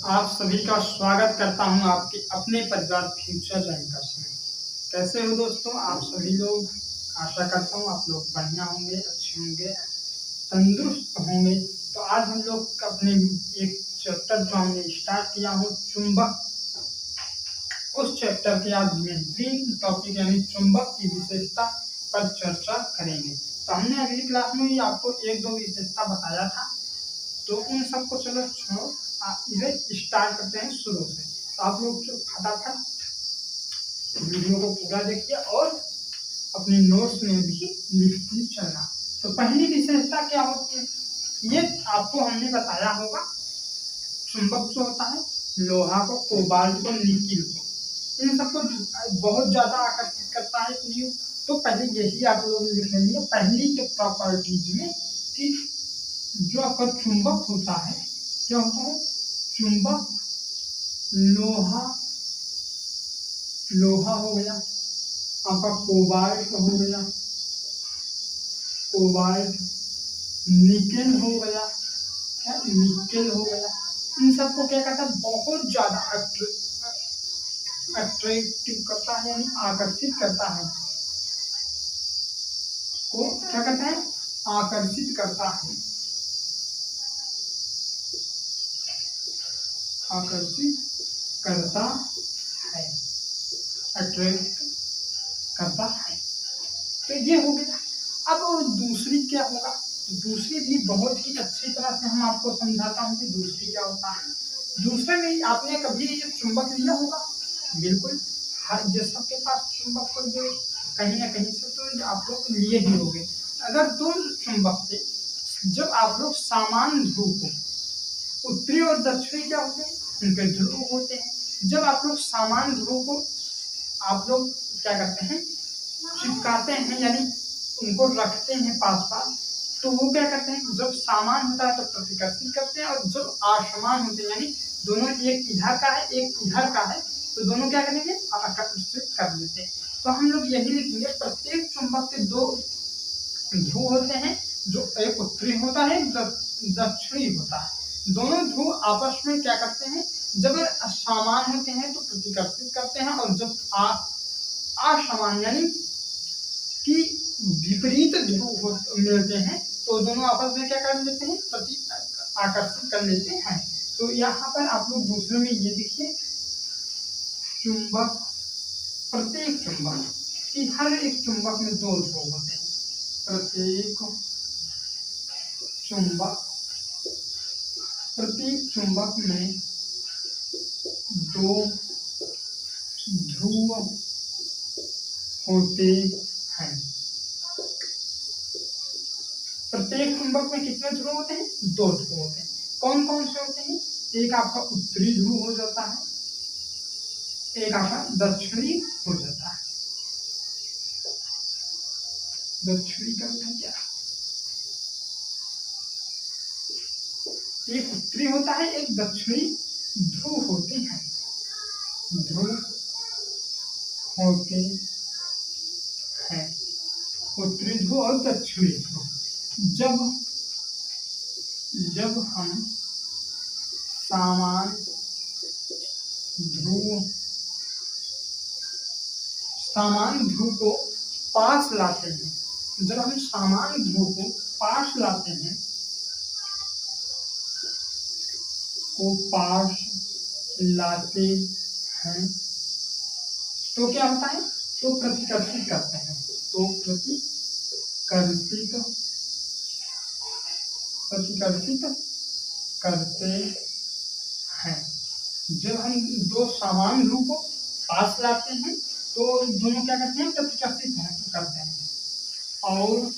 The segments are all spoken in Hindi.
आप सभी का स्वागत करता हूं आपके अपने परिवार फ्यूचर रैंकर्स में। कैसे हो दोस्तों आप सभी लोग। आशा करता हूं आप लोग बढ़िया होंगे, अच्छे होंगे, तंदुरुस्त होंगे। तो आज हम लोग अपने एक चैप्टर जो हमने स्टार्ट किया हो चुंबक, उस चैप्टर के आज मेन टॉपिक यानी चुंबक की विशेषता पर चर्चा करेंगे। तो हमने अगली क्लास में ही आपको एक दो विशेषता बताया था, तो उन सबको चलो छोड़ो, इसे स्टार्ट करते हैं शुरू से। तो आप लोग फटाफट वीडियो को पूरा देखिए और अपनी नोट्स में भी लिखते चलना। तो पहली विशेषता क्या होती है, ये आपको हमने बताया होगा। चुंबक जो होता है लोहा को, कोबाल्ट को, निकिल को, इन सबको बहुत ज्यादा आकर्षित करता है। तो पहले यही आप लोग लिख लेंगे पहली के प्रॉपर्टीज में कि जो आपका चुंबक होता है, क्या होता है चुंबक, लोहा हो गया, आपका कोबाल्ट हो गया, निकेल हो गया, क्या निकेल हो गया, इन सबको क्या कहता है बहुत ज्यादा अट्रैक्टिव करता है यानी आकर्षित करता है। को क्या कहता है आकर्षित करता है, आकर्षित करता है, अट्रैक्ट करता है। तो ये हो गया। अब दूसरी क्या होगा, तो दूसरी भी बहुत ही अच्छी तरह से हम आपको समझाता हूँ कि दूसरी क्या होता है। दूसरे में आपने कभी चुंबक लिया होगा, बिल्कुल हर जिस सबके पास चुंबक को ये कहीं ना कहीं से तो आप लोग लिए ही होंगे। अगर दो चुंबक थे, जब आप लोग समान ध्रुव को, उत्तरी और दक्षिणी क्या होते हैं उनके ध्रुव होते हैं, जब आप लोग समान ध्रुव को आप लोग क्या करते हैं चिपकाते हैं यानी उनको रखते हैं पास पास, तो वो क्या करते हैं जब समान होता है तो प्रतिकर्षित करते हैं, और जब असमान होते हैं यानी दोनों एक इधर का है एक इधर का है तो दोनों क्या करेंगे आकर्षित कर लेते हैं। तो हम लोग यही लिखेंगे प्रत्येक चुंबक के दो ध्रुव होते हैं, जो एक उत्तरी होता है दक्षिणी होता है। दोनों ध्रुव आपस में क्या करते हैं, जब समान होते हैं तो प्रतिकर्षित करते हैं, और जब असमान यानी कि विपरीत ध्रुव मिलते हैं तो दोनों आपस में क्या कर लेते हैं प्रति आकर्षित कर लेते हैं। तो यहाँ पर आप लोग दूसरे में ये देखिए चुंबक, प्रत्येक चुंबक कि हर एक चुंबक में दो ध्रुव होते हैं, प्रत्येक चुंबक में दो ध्रुव होते हैं। प्रत्येक चुंबक में कितने ध्रुव होते हैं, दो ध्रुव होते हैं। कौन कौन से होते हैं, एक आपका उत्तरी ध्रुव हो जाता है, एक आपका दक्षिणी हो जाता है। दक्षिणी का मतलब क्या, एक उत्तरी होता है एक दक्षिणी ध्रुव होते हैं, ध्रुव होते हैं, उत्तरी ध्रुव और दक्षिणी ध्रुव। जब हम समान ध्रुव को पास लाते हैं, जब हम समान ध्रुव को पास लाते हैं, तो क्या होता है, तो प्रतिकर्षित करते हैं, तो प्रतिकर्षित करते हैं। जब हम दो समान ध्रुव को पास लाते हैं तो दोनों क्या करते हैं प्रतिकर्षित करते हैं, और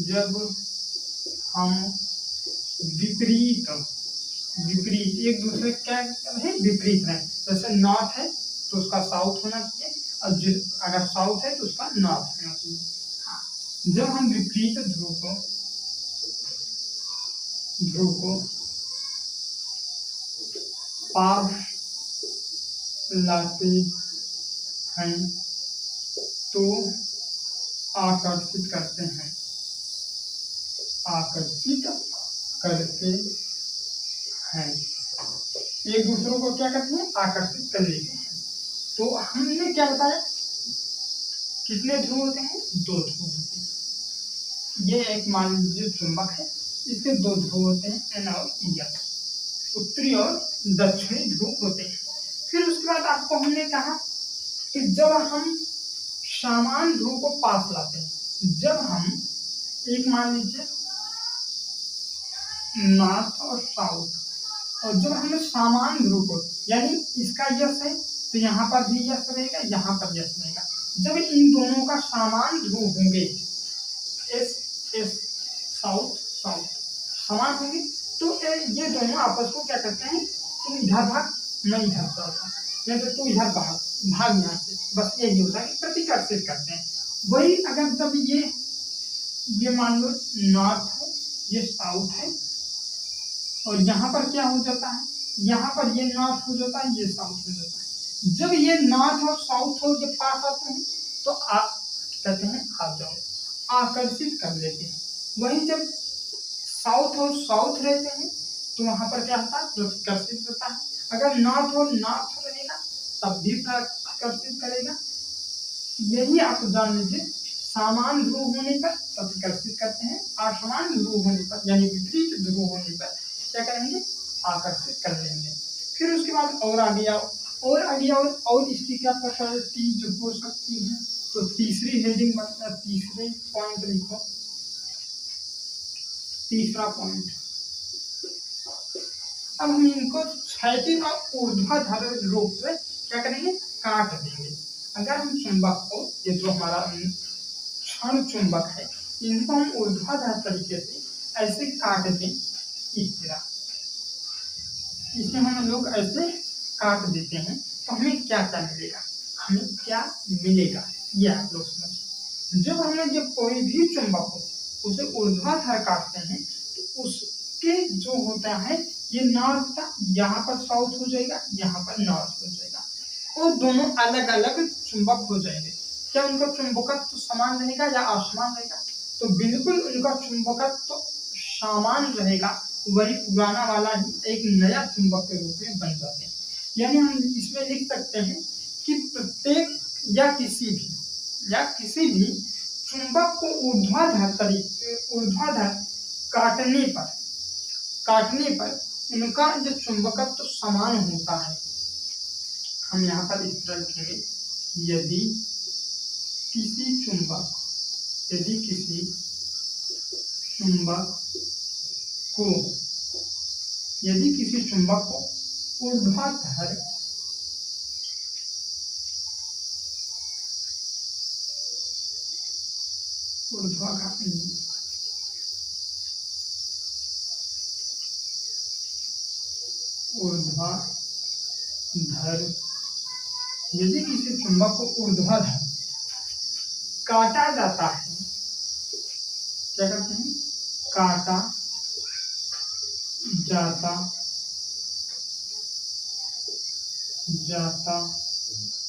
जब हम विपरीत एक दूसरे क्या है विपरीत है, जैसे नॉर्थ है तो उसका साउथ होना चाहिए, और अगर साउथ है तो उसका नॉर्थ होना चाहिए। हाँ, जब हम विपरीत ध्रुव को पास लाते हैं तो आकर्षित करते हैं, एक दूसरों को क्या करते हैं, आकर्षित कर लेते हैं। तो हमने क्या बताया, कितने ध्रुव होते हैं, 2 ध्रुव होते हैं। ये एक मान लीजिए चुंबक है, इसके 2 ध्रुव होते हैं, एन और एस, उत्तरी और दक्षिणी ध्रुव होते हैं। फिर उसके बाद आपको हमने कहा कि जब हम समान ध्रुव को पास लाते हैं, जब हम एक मान लीजिए नॉर्थ और साउथ, और जब हमें समान ध्रुव को, यानी इसका यस है तो यहाँ पर भी यस रहेगा, यहाँ पर यस रहेगा, जब इन दोनों का समान ध्रुव होंगे, एस एस साउथ साउथ समान होंगे, तो ये दोनों आपस को क्या करते हैं, तुम इधर भाग मैं इधर चलता हूँ, या तो तू इधर भाग भाग यहाँ से, बस यही होता है कि प्रतिकर्षित करते हैं। वही अगर जब ये मान लो नॉर्थ है, ये साउथ है, और यहाँ पर क्या हो जाता है, यहाँ पर ये नॉर्थ हो जाता है, ये साउथ हो जाता है। जब ये नॉर्थ और साउथ हो ये पास आते हैं तो आप कहते हैं आ जाओ, आकर्षित कर लेते हैं। वहीं जब साउथ और साउथ रहते हैं तो वहां पर क्या होता है, प्रतिकर्षित होता है। अगर नॉर्थ और नॉर्थ रहेगा तब भी प्रतिकर्षित करेगा। यही आप जान लीजिए, समान ध्रुव होने पर प्रतिकर्षित करते हैं, असमान ध्रुव होने पर यानी विपरीत ध्रुव होने पर क्या करेंगे, आकर्षित कर लेंगे। फिर उसके बाद और आगे आओ, और आगे आओ, और इसकी क्या प्रॉपर्टीज हो सकती है, तो तीसरी हेडिंग मतलब तीसरे पॉइंट लिखो, तीसरा पॉइंट। अब हम इनको क्षैतिज और ऊर्ध्वाधर रूप से क्या करेंगे, काट देंगे। अगर हम चुंबक को, ये जो हमारा क्षण चुंबक है, इनको हम ऊर्ध्वाधर तरीके से ऐसे काट दें, इस तरह इसे हम लोग ऐसे काट देते हैं, तो हमें क्या क्या मिलेगा, हमें क्या मिलेगा, ये आप लोग समझिए। जब हमें जब कोई भी चुंबक हो उसे ऊर्ध्वाधर काटते हैं तो उसके जो होता है, ये नॉर्थ था, यहाँ पर साउथ हो जाएगा, यहाँ पर नॉर्थ हो जाएगा, और दोनों अलग अलग चुंबक हो जाएंगे। क्या उनका चुंबकत्व तो समान रहेगा या असमान रहेगा, तो बिल्कुल उनका चुंबकत्व तो समान रहेगा, वही पुराना वाला ही एक नया चुंबक के रूप में बन जाते हैं। यानी हम इसमें लिख सकते हैं कि प्रत्येक या किसी भी चुंबक को ऊर्ध्वाधर काटने पर उनका जो चुंबकत्व तो समान होता है। हम यहाँ पर इस तरह लिखेंगे, यदि किसी चुंबक को ऊर्ध्वाधर यदि किसी चुंबक को ऊर्ध्वाधर काटा जाता है, क्या करते हैं, काटा जाता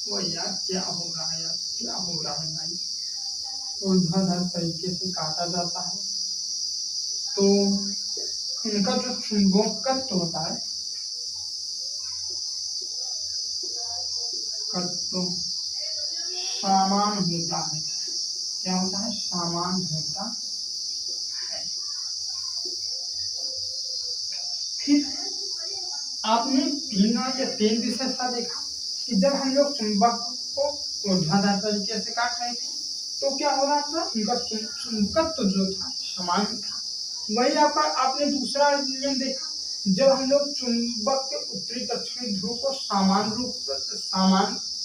वो यार क्या हो रहा है भाई, ऊर्ध्वाधर तरीके से काटा जाता है तो इनका जो चुंबकत्व होता है, समान होता है। क्या होता है, समान होता है। फिर आपने 3 विशेषता देखा कि जब हम लोग चुंबक को ऊर्ध्वाधर तरीके से काट रहे थे तो क्या हो रहा था, उनका चुंबकत्व जो था समान था। वही आपने दूसरा नियम देखा, जब हम लोग चुंबक के उत्तरी दक्षिणी ध्रुव को समान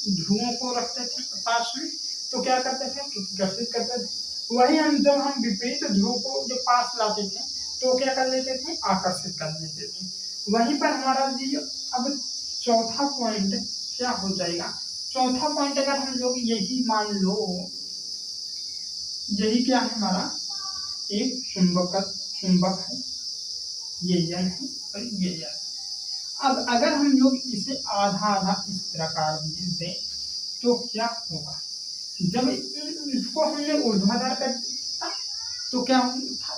ध्रुवों को रखते थे पास में, तो क्या करते थे, प्रतिकर्षित करते थे। वही जब हम विपरीत ध्रुव को जो पास लाते थे तो क्या कर लेते थे, आकर्षित कर लेते थे। वहीं पर हमारा अब चौथा पॉइंट क्या हो जाएगा, चौथा पॉइंट अगर हम लोग यही मान लो, यही क्या है हमारा, एक चुंबक है, ये यन है और ये यन। अब अगर हम लोग इसे आधा इस तरह काट दें तो क्या होगा, जब इसको हमने ऊर्ध्वाधर कर दिया तो क्या था,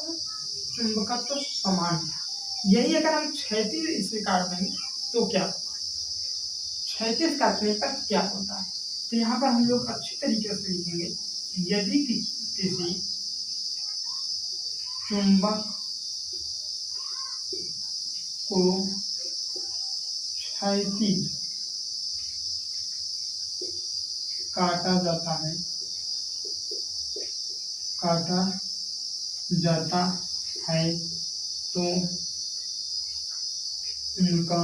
चुंबकत्व तो समान था, यही अगर हम क्षैतिज इसे काट देंगे तो क्या होगा, क्षैतिज काटने पर क्या होता है। तो यहाँ पर हम लोग अच्छी तरीके से लिखेंगे, यदि किसी चुंबक को क्षैतिज काटा जाता है, काटा जाता है तो उनका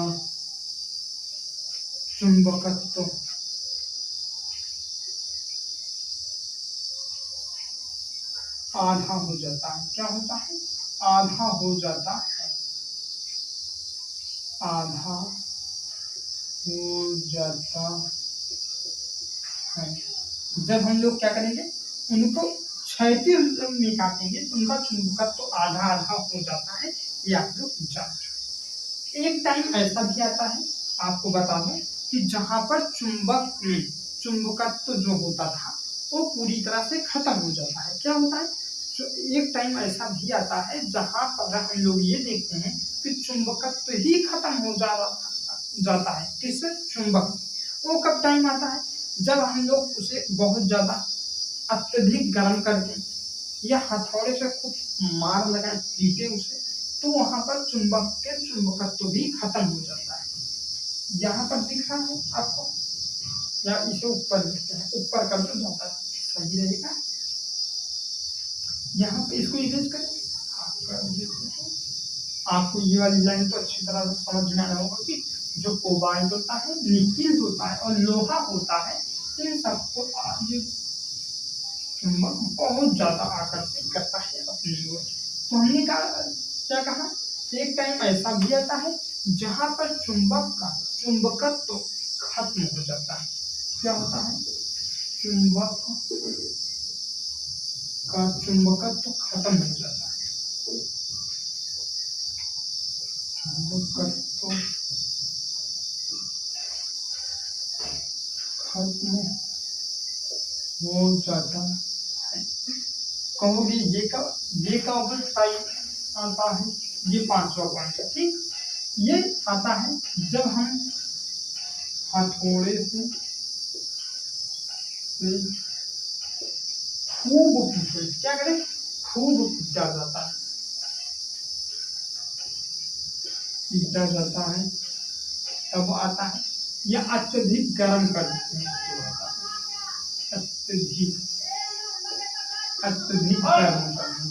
चुंबकत्व आधा हो जाता है। क्या होता है, आधा हो जाता है, आधा हो जाता है। जब हम लोग क्या करेंगे, उनको क्षैतिज में काटेंगे तो उनका चुंबकत्व तो आधा आधा हो जाता है, ये आप लोग जान। एक टाइम ऐसा भी आता है, आपको बता दूं, कि जहां पर चुंबक में चुंबकत्व जो होता था वो पूरी तरह से खत्म हो जाता है। क्या होता है, एक टाइम ऐसा भी आता है जहां पर हम लोग ये देखते हैं कि चुंबकत्व ही खत्म हो जाता है। किससे, चुंबक। वो कब टाइम आता है, जब हम लोग उसे बहुत ज्यादा अत्यधिक गर्म कर दें या हथौड़े से खूब मार लगाए, पीटे उसे, तो वहां पर चुंबक के चुंबकत्व भी खत्म हो जाता है। यहाँ पर दिख रहा है आपको, या इसे ऊपर लिखते हैं, ऊपर कर दो ज्यादा सही रहेगा। यहाँ पे इसको इरेज करें, आपको ये वाली लाइन तो अच्छी तरह से समझ में आया होगा कि जो कोबाल्ट होता है, निकिल होता है और लोहा होता है, इन सबको ये चुंबक बहुत ज्यादा आकर्षित करता है अपनी ओर। तो हमने कहा, क्या कहा, एक टाइम ऐसा भी आता है जहां पर चुंबक का चुंबकत्व तो खत्म हो जाता है। क्या होता है, चुंबक का चुंबकत्व तो खत्म हो जाता है, चुंबकत्व खत्म हो जाता है। कहोगे ये कब टाइम आता है, ये 5वां पॉइंट है, ठीक। ये आता है जब हम हथौड़े से खूब पीटे, क्या करें, खूब पीटा जाता है, पीटा जाता है, तब आता है। या अत्यधिक गर्म कर देते हैं तो आता है, अत्यधिक अत्यधिक गर्म करने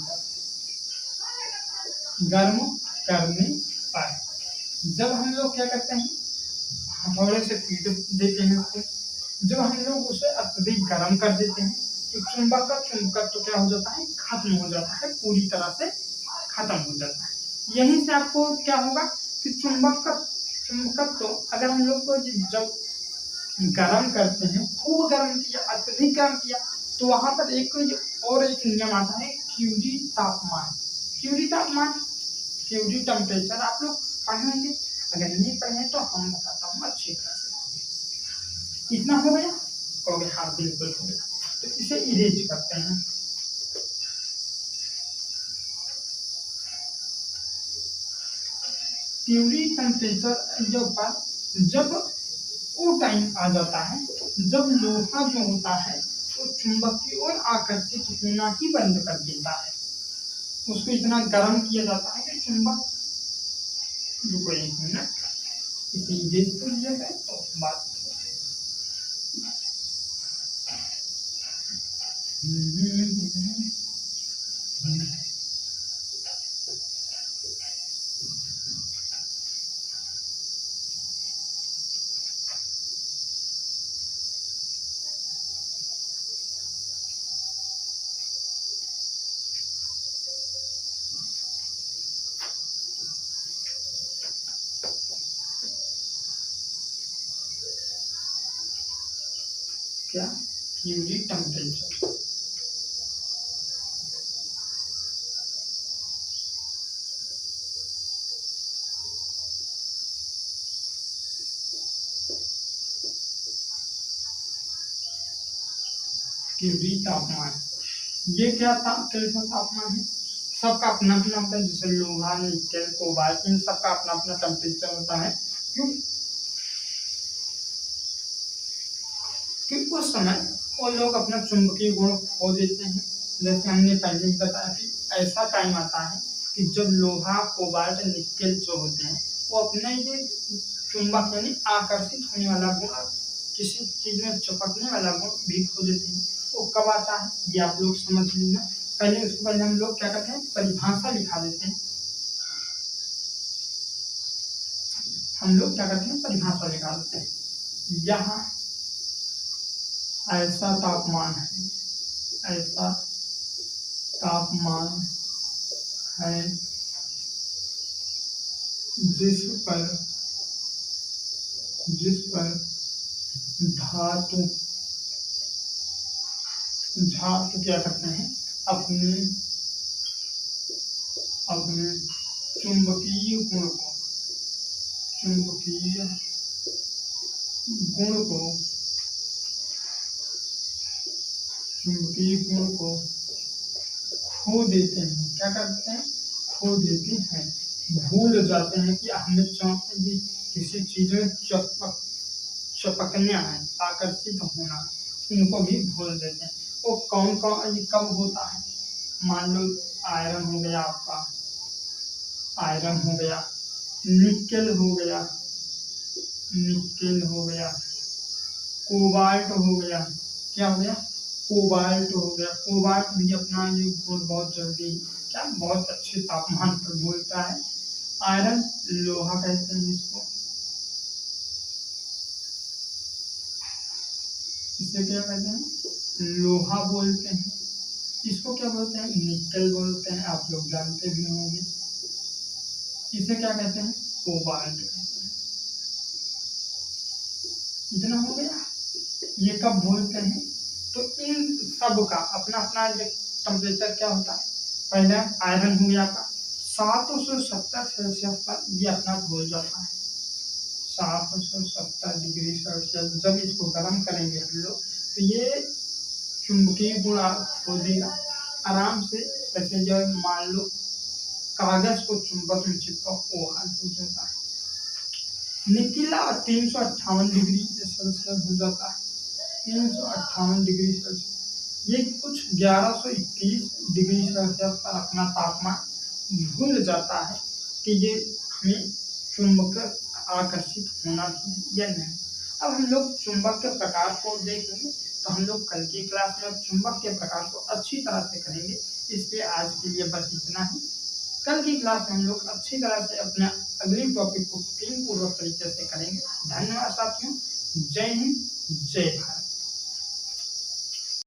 पर जब हम लोग क्या करते हैं, हथौड़े से पीट देते हैं उसको, जब हम लोग उसे अत्यधिक गर्म कर देते हैं तो चुंबक का चुंबकत्व तो क्या हो जाता है, खत्म हो जाता है, पूरी तरह से खत्म हो जाता है। यहीं से आपको क्या होगा कि चुंबकत्व तो अगर हम लोग को जब गर्म करते हैं, खूब गर्म किया, अत्यधिक गर्म किया, तो वहां पर एक और एक नियम आता है, क्यूरी तापमान। क्यूरी तापमान, क्यूरी टेम्परेचर आप लोग पढ़े होंगे, अगर नहीं पढ़े तो हम बताता हूँ अच्छी तरह से। इतना हो गया, कहोगे हाँ बिल्कुल हो गया। तो इसे इरेज करते हैं, क्यूरी टेम्परेचर जब वो टाइम आ जाता है जब लोहा जो होता है वो चुंबक की ओर आकर्षित होना ही बंद कर देता है। उसको इतना गर्म किया जाता है कि चुंबक, रुको एक मिनट, इसे तो बात क्या, क्यूरी टेम्परेचर, क्यूरी तापमान, ये क्या कैसा तापमान है, सबका अपना अपना होता है, जैसे लोहा, निकेल, कोबाल्ट, इन सबका अपना अपना टेम्परेचर होता है। क्यों? कि उस समय वो लोग अपना चुंबकीय गुण खो देते हैं। जैसे हमने पहले ही बताया कि ऐसा टाइम आता है कि जब लोहा, कोबाल्ट, निकेल जो होते हैं वो अपने ये चुंबक यानी आकर्षित होने वाला गुण, किसी चीज में चिपकने वाला गुण भी खो देते हैं। वो कब आता है ये आप लोग समझ लीजिए। पहले उसको पहले हम लोग क्या करते हैं, परिभाषा लिखा देते हैं। हम लोग क्या करते हैं, परिभाषा लिखा देते हैं। यहाँ ऐसा तापमान है, ऐसा तापमान है जिस पर धातु धातु क्या करते हैं, अपने अपने चुंबकीय गुण को चुंबकीय गुण को चुंबकीय गुण को खो देते हैं। क्या करते हैं, खो देते हैं, भूल जाते हैं कि हमें किसी चीज में चपकना है, आकर्षित होना, उनको भी भूल देते हैं। वो कौन कौन कब होता है, मान लो आयरन हो गया, आपका आयरन हो गया, निकेल हो गया, निकेल हो गया, कोबाल्ट हो गया, क्या हो गया, कोबाल्ट हो गया। कोबाल्ट भी अपना ये गुण बहुत जल्दी क्या बहुत अच्छे तापमान पर बोलता है। आयरन लोहा कहते हैं इसको, इसे क्या कहते हैं, लोहा बोलते हैं। इसको क्या बोलते हैं, निकेल बोलते हैं, आप लोग जानते भी होंगे। इसे क्या कहते हैं, कोबाल्ट कहते हैं। इतना हो गया। ये कब बोलते हैं, तो इन सब का अपना अपना टेम्परेचर क्या होता है। पहले आयरन हो गया आपका 770 सेल्सियस पर, ये अपना भूल जाता है 770 डिग्री सेल्सियस। जब इसको गर्म करेंगे हम लोग तो ये चुंबकीय गुण खो देगा आराम से। जैसे जब मान लो कागज को चुंबक में चिपकाओ, वो हाल हो जाता है। निकला 358 डिग्री सेल्सियस हो जाता है, 358 डिग्री सेल्सियस। ये कुछ 1121 डिग्री सेल्सियस पर अपना तापमान भूल जाता है कि ये हमें चुंबक आकर्षित होना चाहिए या नहीं। अब हम लोग चुंबक के प्रकार को देखेंगे, तो हम लोग कल की क्लास में चुंबक के प्रकार को अच्छी तरह से करेंगे। इसलिए आज के लिए बस इतना ही। कल की क्लास में हम लोग अच्छी तरह से अपने अगले टॉपिक को प्रेम पूर्वक तरीके से करेंगे। धन्यवाद साथियों, जय हिंद, जय भारत।